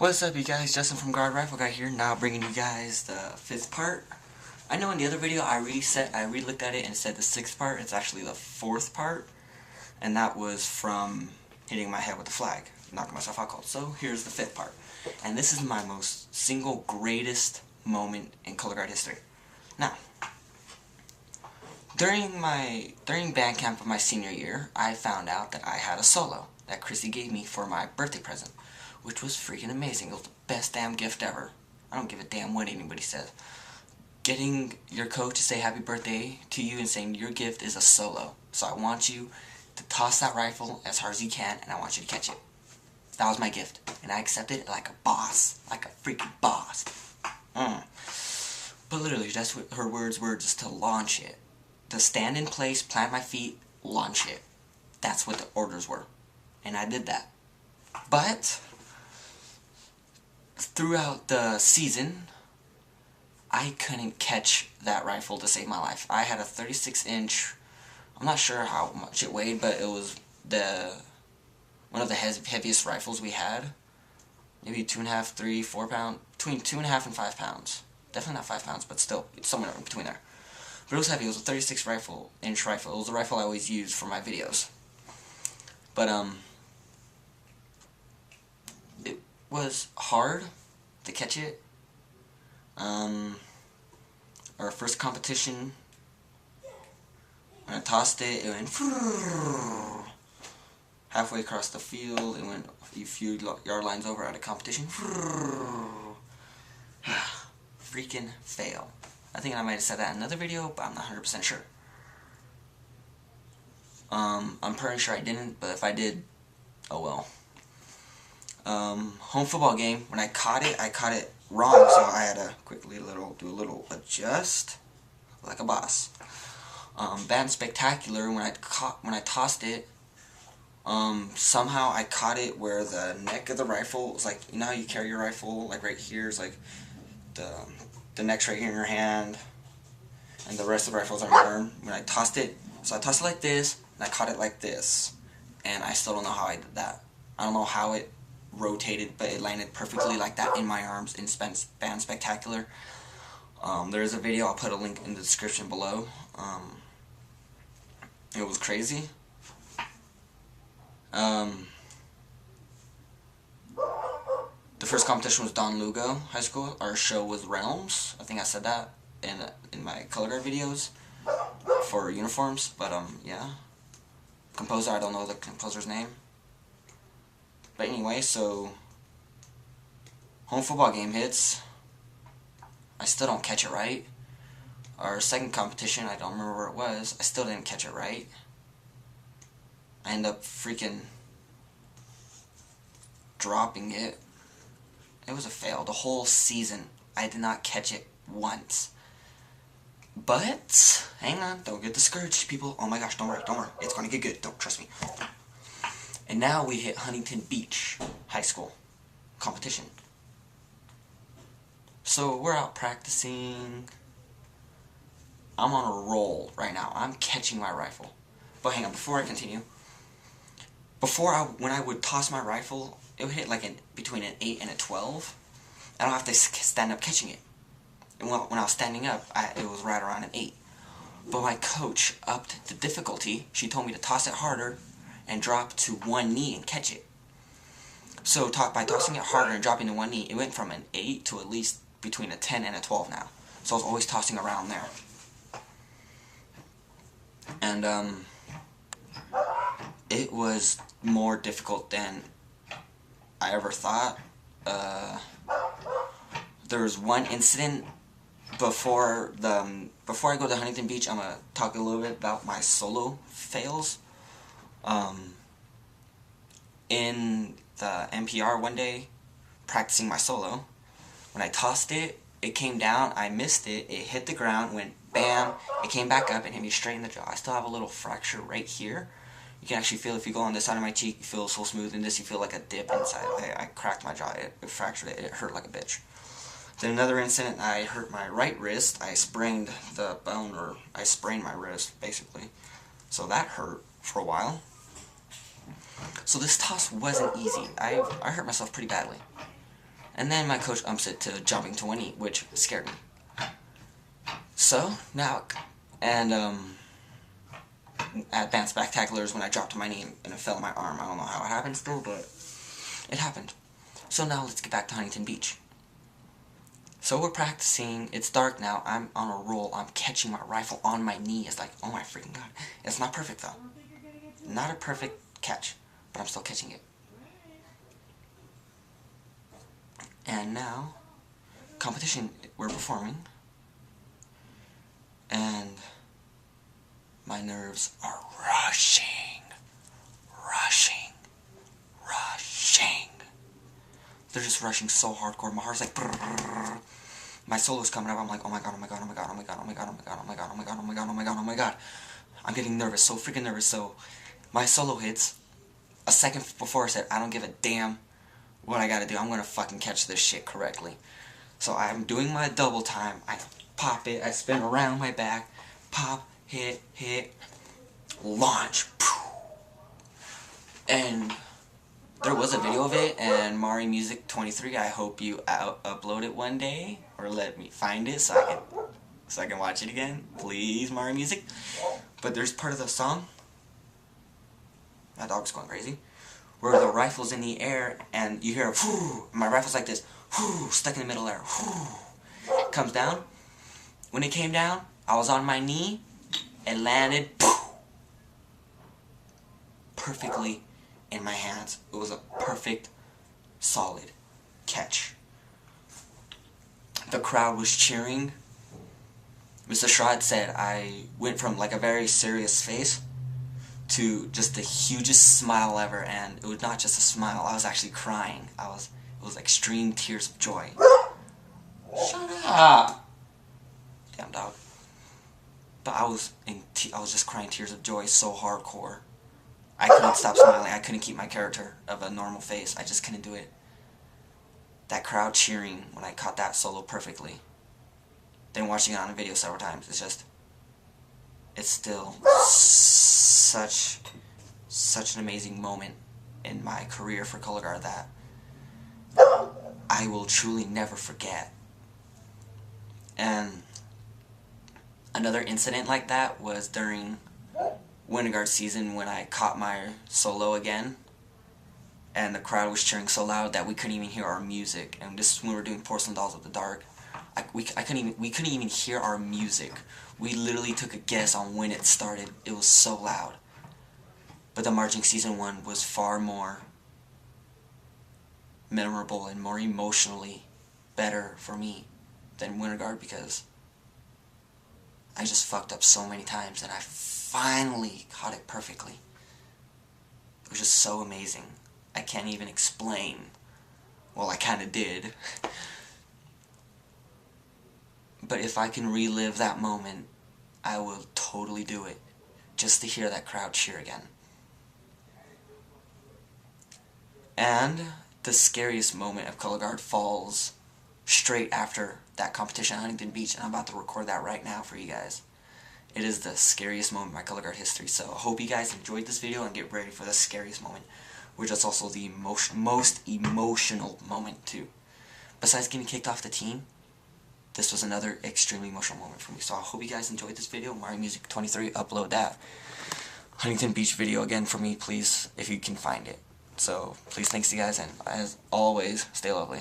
What's up, you guys? Justin from Guard Rifle Guy here, now bringing you guys the 5th part. I know in the other video I re-looked at it and said the 6th part. It's actually the 4th part, and that was from hitting my head with the flag, knocking myself out cold. So here's the 5th part, and this is my most single greatest moment in color guard history. Now, during band camp of my senior year, I found out that I had a solo that Chrissy gave me for my birthday present, which was freaking amazing. It was the best damn gift ever. I don't give a damn what anybody says. Getting your coach to say happy birthday to you and saying your gift is a solo. So I want you to toss that rifle as hard as you can, and I want you to catch it. That was my gift, and I accepted it like a boss, like a freaking boss. But literally, that's what her words were, just to launch it. To stand in place, plant my feet, launch it. That's what the orders were. And I did that. But throughout the season, I couldn't catch that rifle to save my life. I had a 36-inch, I'm not sure how much it weighed, but it was one of the heaviest rifles we had. Maybe 2.5, 3, 4 pounds, between 2.5 and 5 pounds. Definitely not 5 pounds, but still, it's somewhere in between there. But it was heavy. It was a 36-inch rifle. It was the rifle I always used for my videos. But it was hard to catch it. Our first competition, when I tossed it, it went halfway across the field. It went a few yard lines over at a competition. Freaking fail. I think I might have said that in another video, but I'm not 100% sure. I'm pretty sure I didn't, but if I did, oh well. Home football game, when I caught it wrong, so I had to quickly do a little adjust, like a boss. Bad and spectacular, when I tossed it, somehow I caught it where the neck of the rifle was like, you know how you carry your rifle, like right here is like the neck's right here in your hand, and the rest of the rifle's on your arm. When I tossed it, so I tossed it like this, and I caught it like this, and I still don't know how I did that. I don't know how it rotated, but it landed perfectly like that in my arms in Band Spectacular. There's a video, I'll put a link in the description below. It was crazy. The first competition was Don Lugo High School. Our show was Realms. I think I said that in my color guard videos for uniforms. But yeah, composer, I don't know the composer's name. But anyway, so home football game hits. I still don't catch it right. Our second competition, I don't remember where it was. I still didn't catch it right. I end up freaking dropping it. It was a fail. The whole season, I did not catch it once. But, hang on, don't get discouraged, people. Oh my gosh, don't worry. It's gonna get good. Don't, trust me. And now we hit Huntington Beach High School competition. So we're out practicing. I'm on a roll right now. I'm catching my rifle. But hang on, before I continue. When I would toss my rifle, it would hit like between an 8 and a 12. I don't have to stand up catching it. And when I was standing up, it was right around an 8. But my coach upped the difficulty. She told me to toss it harder and drop to one knee and catch it. So by tossing it harder and dropping to one knee, it went from an 8 to at least between a 10 and a 12 now. So I was always tossing around there. And it was more difficult than I ever thought. There was one incident before I go to Huntington Beach. I'm gonna talk a little bit about my solo fails. In the NPR one day, practicing my solo, when I tossed it, it came down, I missed it, it hit the ground, went bam, it came back up and hit me straight in the jaw. I still have a little fracture right here. You can actually feel, if you go on this side of my cheek, you feel so smooth, and this you feel like a dip inside. I cracked my jaw, it fractured it, it hurt like a bitch. Then another incident, I hurt my right wrist, I sprained the bone, or I sprained my wrist, basically. So that hurt for a while. So this toss wasn't easy. I hurt myself pretty badly. And then my coach umps it to jumping to one knee, which scared me. So, now, and at Band Spectaculars, when I dropped to my knee and it fell on my arm, I don't know how it happened still, but it happened. So now let's get back to Huntington Beach. So we're practicing, it's dark now, I'm on a roll, I'm catching my rifle on my knee. It's like, oh my freaking god. It's not perfect though. Not a perfect catch, but I'm still catching it. And now, competition, we're performing, and my nerves are rushing. They're just rushing so hardcore. My heart's like, brrr. My solo's coming up. I'm like, oh my god, oh my god, oh my god, oh my god, oh my god, oh my god, oh my god, oh my god, oh my god, oh my god, oh my god. I'm getting nervous, so freaking nervous. So my solo hits. A second before I said, I don't give a damn what I gotta do. I'm gonna fucking catch this shit correctly. So I'm doing my double time. I pop it. I spin around my back. Pop, hit, launch. And there was a video of it, and Mari Music 23, I hope you upload it one day, or let me find it so I can watch it again. Please, Mari Music. But there's part of the song, my dog's going crazy, where the rifle's in the air, and you hear a whoo, my rifle's like this, whoo, stuck in the middle there, whoo, comes down. When it came down, I was on my knee, it landed, perfectly in my hands. It was a perfect, solid catch. The crowd was cheering. Mr. Shrod said I went from like a very serious face to just the hugest smile ever, and it was not just a smile, I was actually crying. It was extreme tears of joy. Shut up! Damn dog. But I was just crying tears of joy so hardcore. I couldn't stop smiling. I couldn't keep my character of a normal face. I just couldn't do it. That crowd cheering when I caught that solo perfectly. Then watching it on a video several times. It's still such an amazing moment in my career for color guard that I will truly never forget. And another incident like that was during Winter Guard season when I caught my solo again, and the crowd was cheering so loud that we couldn't even hear our music. And this is when we were doing Porcelain Dolls of the Dark. We couldn't even hear our music. We literally took a guess on when it started. It was so loud. But the marching season 1 was far more memorable and more emotionally better for me than Winter Guard, because I just fucked up so many times and I finally caught it perfectly. It was just so amazing. I can't even explain. Well, I kinda did. But if I can relive that moment, I will totally do it, just to hear that crowd cheer again. And the scariest moment of color guard falls straight after that competition at Huntington Beach, and I'm about to record that right now for you guys. It is the scariest moment in my color guard history, so I hope you guys enjoyed this video and get ready for the scariest moment, which is also the most emotional moment too. Besides getting kicked off the team, this was another extremely emotional moment for me. So I hope you guys enjoyed this video. Mari Music 23, upload that Huntington Beach video again for me, please, if you can find it. So please, thanks you guys, and as always, stay lovely.